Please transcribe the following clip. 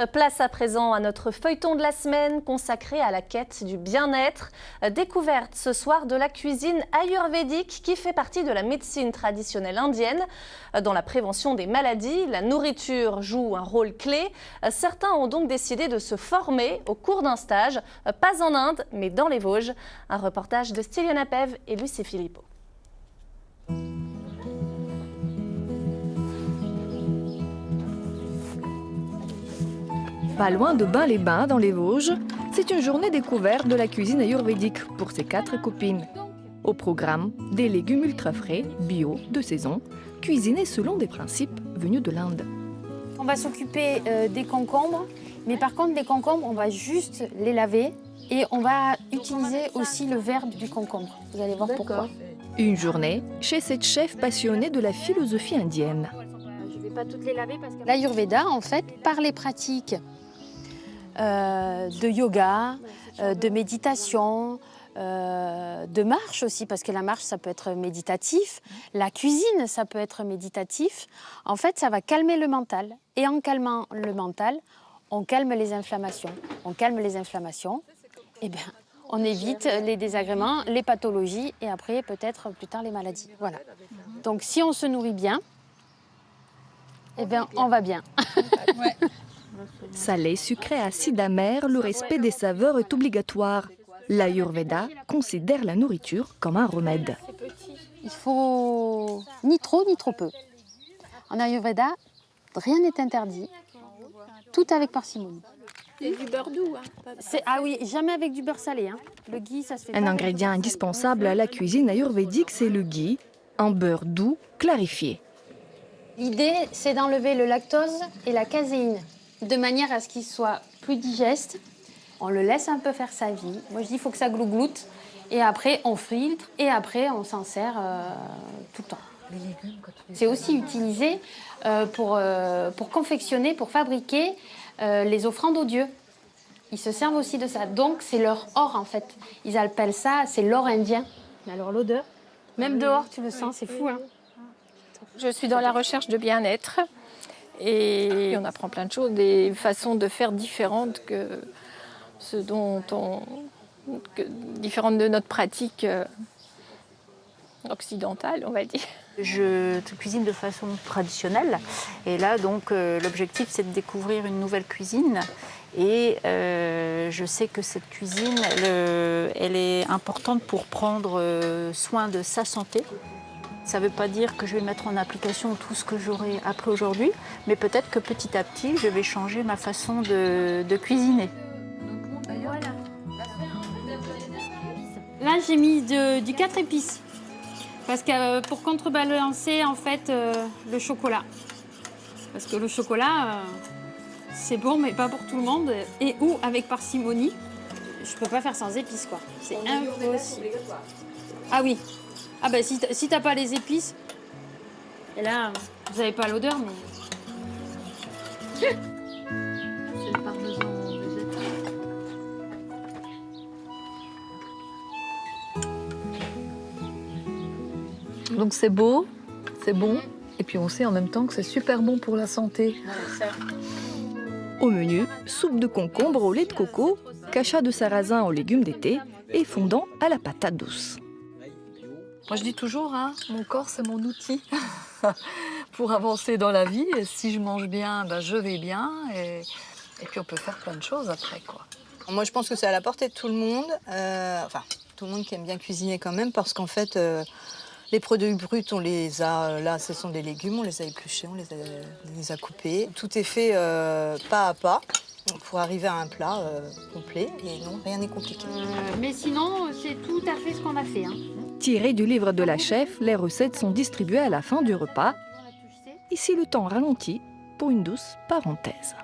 Place à présent à notre feuilleton de la semaine consacré à la quête du bien-être. Découverte ce soir de la cuisine ayurvédique qui fait partie de la médecine traditionnelle indienne. Dans la prévention des maladies, la nourriture joue un rôle clé. Certains ont donc décidé de se former au cours d'un stage, pas en Inde, mais dans les Vosges. Un reportage de Styliana Pev et Lucie Philippot. Pas loin de Bains-les-Bains, dans les Vosges, c'est une journée découverte de la cuisine ayurvédique pour ses 4 copines. Au programme, des légumes ultra frais, bio, de saison, cuisinés selon des principes venus de l'Inde. On va s'occuper des concombres, mais par contre, les concombres, on va juste les laver et on va utiliser aussi le verbe du concombre. Vous allez voir pourquoi. Une journée chez cette chef passionnée de la philosophie indienne. Je ne vais pas toutes les laver parce que l'Ayurveda, en fait, par les pratiques de yoga, de méditation, de marche aussi, parce que la marche, ça peut être méditatif. La cuisine, ça peut être méditatif. En fait, ça va calmer le mental. Et en calmant le mental, on calme les inflammations. On calme les inflammations, et bien, on évite les désagréments, les pathologies et après, peut-être plus tard, les maladies. Voilà. Donc, si on se nourrit bien, eh bien, on va bien. Salé, sucré, acide, amer, le respect des saveurs est obligatoire. L'Ayurveda considère la nourriture comme un remède. Il faut ni trop peu. En Ayurveda, rien n'est interdit, tout avec parcimonie. C'est du beurre doux. Ah oui, jamais avec du beurre salé. Hein. Le ghee, ça se fait Un pas ingrédient indispensable à la cuisine ayurvédique, c'est le ghee, un beurre doux clarifié. L'idée, c'est d'enlever le lactose et la caséine, de manière à ce qu'il soit plus digeste. On le laisse un peu faire sa vie. Moi, je dis qu'il faut que ça glougloute. Et après, on filtre. Et après, on s'en sert tout le temps. C'est aussi utilisé pour confectionner, pour fabriquer les offrandes aux dieux. Ils se servent aussi de ça. Donc, c'est leur or, en fait. Ils appellent ça, c'est l'or indien. Mais alors, l'odeur, même dehors, tu le sens, c'est fou, hein. Je suis dans la recherche de bien-être et on apprend plein de choses, des façons de faire différentes que ce dont différentes de notre pratique occidentale, on va dire. Je cuisine de façon traditionnelle et là donc l'objectif c'est de découvrir une nouvelle cuisine et je sais que cette cuisine elle est importante pour prendre soin de sa santé. Ça ne veut pas dire que je vais mettre en application tout ce que j'aurai appris aujourd'hui, mais peut-être que petit à petit je vais changer ma façon de cuisiner. Là j'ai mis du 4 épices. Parce que pour contrebalancer en fait le chocolat. Parce que le chocolat, c'est bon mais pas pour tout le monde. Et ou avec parcimonie, je peux pas faire sans épices quoi. C'est impossible. Ah oui. Ah ben si t'as pas les épices, et là vous avez pas l'odeur mais. C'est le parmesan végétal. Donc c'est beau, c'est bon, et puis on sait en même temps que c'est super bon pour la santé. Au menu, soupe de concombre au lait de coco, cachat de sarrasin aux légumes d'été et fondant à la patate douce. Moi je dis toujours, hein, mon corps c'est mon outil pour avancer dans la vie. Et si je mange bien, ben, je vais bien, et puis on peut faire plein de choses après, quoi. Moi je pense que c'est à la portée de tout le monde, enfin tout le monde qui aime bien cuisiner quand même, parce qu'en fait les produits bruts, on les a, là ce sont des légumes, on les a épluchés, on les a coupés. Tout est fait pas à pas pour arriver à un plat complet et non, rien n'est compliqué. Mais sinon, c'est tout à fait ce qu'on a fait. Hein. Tirées du livre de la chef, les recettes sont distribuées à la fin du repas. Ici, le temps ralentit pour une douce parenthèse.